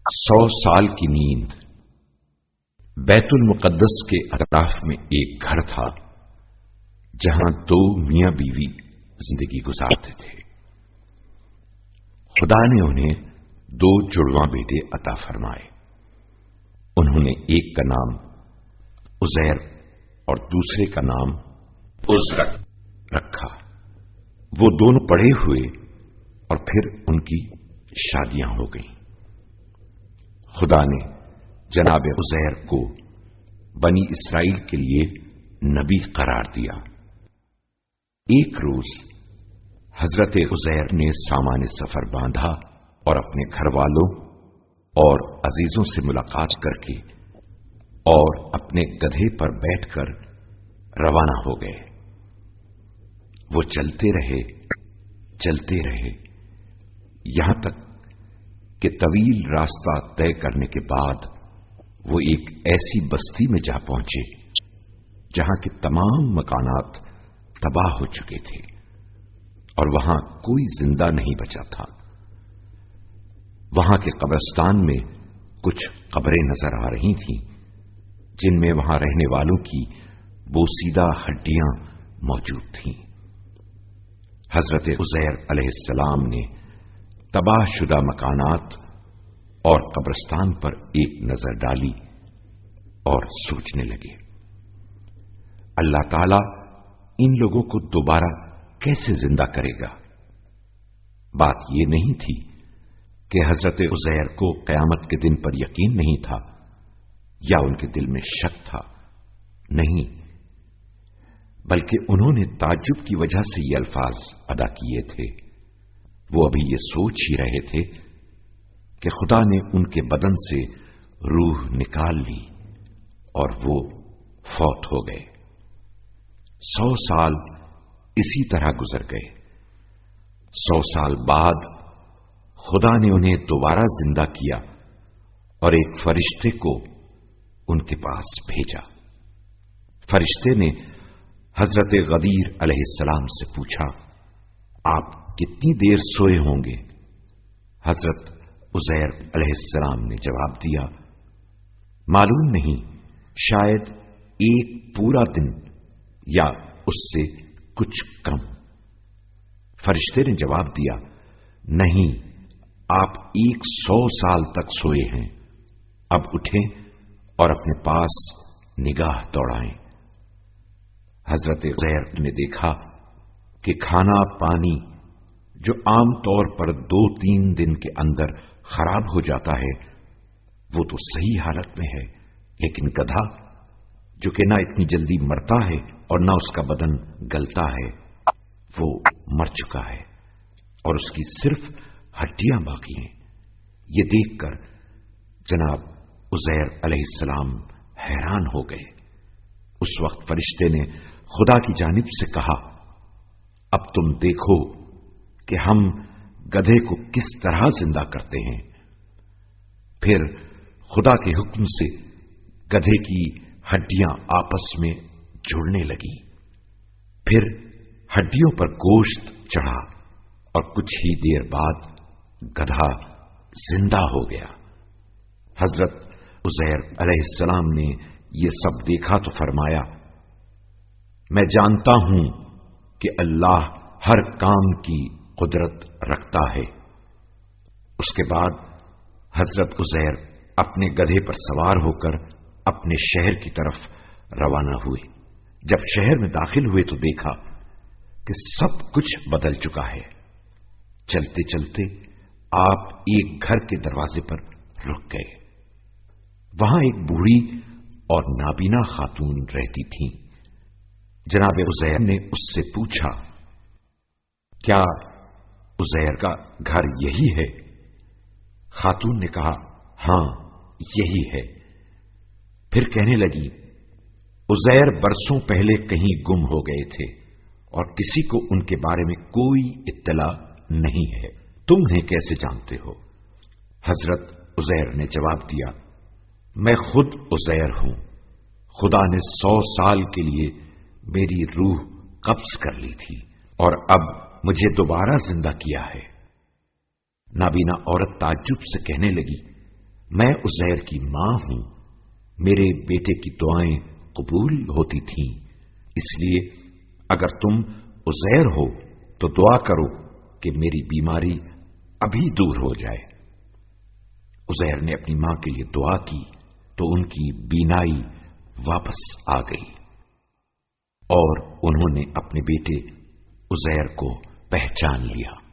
100 سال کی نیند۔ بیت المقدس کے اطراف میں ایک گھر تھا جہاں 2 میاں بیوی زندگی گزارتے تھے۔ خدا نے انہیں 2 جڑواں بیٹے عطا فرمائے۔ انہوں نے ایک کا نام عزیر اور دوسرے کا نام عزر رکھا۔ وہ دونوں پڑھے ہوئے اور پھر ان کی شادیاں ہو گئیں۔ خدا نے جناب عزیر کو بنی اسرائیل کے لیے نبی قرار دیا۔ ایک روز حضرت عزیر نے سامان سفر باندھا اور اپنے گھر والوں اور عزیزوں سے ملاقات کر کے اور اپنے گدھے پر بیٹھ کر روانہ ہو گئے۔ وہ چلتے رہے یہاں تک کہ طویل راستہ طے کرنے کے بعد وہ ایک ایسی بستی میں جا پہنچے جہاں کے تمام مکانات تباہ ہو چکے تھے اور وہاں کوئی زندہ نہیں بچا تھا۔ وہاں کے قبرستان میں کچھ قبریں نظر آ رہی تھیں جن میں وہاں رہنے والوں کی بوسیدہ ہڈیاں موجود تھیں۔ حضرت عزیر علیہ السلام نے تباہ شدہ مکانات اور قبرستان پر ایک نظر ڈالی اور سوچنے لگے، اللہ تعالی ان لوگوں کو دوبارہ کیسے زندہ کرے گا؟ بات یہ نہیں تھی کہ حضرت عزیر کو قیامت کے دن پر یقین نہیں تھا یا ان کے دل میں شک تھا، نہیں، بلکہ انہوں نے تعجب کی وجہ سے یہ الفاظ ادا کیے تھے۔ وہ ابھی یہ سوچ ہی رہے تھے کہ خدا نے ان کے بدن سے روح نکال لی اور وہ فوت ہو گئے۔ 100 سال اسی طرح گزر گئے۔ 100 سال بعد خدا نے انہیں دوبارہ زندہ کیا اور ایک فرشتے کو ان کے پاس بھیجا۔ فرشتے نے حضرت غدیر علیہ السلام سے پوچھا، آپ کتنی دیر سوئے ہوں گے؟ حضرت عزیر علیہ السلام نے جواب دیا، معلوم نہیں، شاید ایک پورا دن یا اس سے کچھ کم۔ فرشتے نے جواب دیا، نہیں، آپ 100 سال تک سوئے ہیں، اب اٹھیں اور اپنے پاس نگاہ دوڑائیں۔ حضرت عزیر نے دیکھا کہ کھانا پانی جو عام طور پر 2-3 دن کے اندر خراب ہو جاتا ہے وہ تو صحیح حالت میں ہے، لیکن گدھا جو کہ نہ اتنی جلدی مرتا ہے اور نہ اس کا بدن گلتا ہے وہ مر چکا ہے اور اس کی صرف ہڈیاں باقی ہیں۔ یہ دیکھ کر جناب عزیر علیہ السلام حیران ہو گئے۔ اس وقت فرشتے نے خدا کی جانب سے کہا، اب تم دیکھو کہ ہم گدھے کو کس طرح زندہ کرتے ہیں۔ پھر خدا کے حکم سے گدھے کی ہڈیاں آپس میں جڑنے لگی، پھر ہڈیوں پر گوشت چڑھا اور کچھ ہی دیر بعد گدھا زندہ ہو گیا۔ حضرت عزیر علیہ السلام نے یہ سب دیکھا تو فرمایا، میں جانتا ہوں کہ اللہ ہر کام کی قدرت رکھتا ہے۔ اس کے بعد حضرت عزیر اپنے گدھے پر سوار ہو کر اپنے شہر کی طرف روانہ ہوئے۔ جب شہر میں داخل ہوئے تو دیکھا کہ سب کچھ بدل چکا ہے۔ چلتے چلتے آپ ایک گھر کے دروازے پر رک گئے۔ وہاں ایک بوڑھی اور نابینا خاتون رہتی تھیں۔ جناب عزیر نے اس سے پوچھا، کیا عزیر کا گھر یہی ہے؟ خاتون نے کہا، ہاں یہی ہے۔ پھر کہنے لگی، عزیر برسوں پہلے کہیں گم ہو گئے تھے اور کسی کو ان کے بارے میں کوئی اطلاع نہیں ہے، تم انہیں کیسے جانتے ہو؟ حضرت عزیر نے جواب دیا، میں خود عزیر ہوں، خدا نے 100 سال کے لیے میری روح قبض کر لی تھی اور اب مجھے دوبارہ زندہ کیا ہے۔ نابینا عورت تعجب سے کہنے لگی، میں عزیر کی ماں ہوں، میرے بیٹے کی دعائیں قبول ہوتی تھیں، اس لیے اگر تم عزیر ہو تو دعا کرو کہ میری بیماری ابھی دور ہو جائے۔ عزیر نے اپنی ماں کے لیے دعا کی تو ان کی بینائی واپس آ گئی اور انہوں نے اپنے بیٹے عزیر کو پہچان لیا۔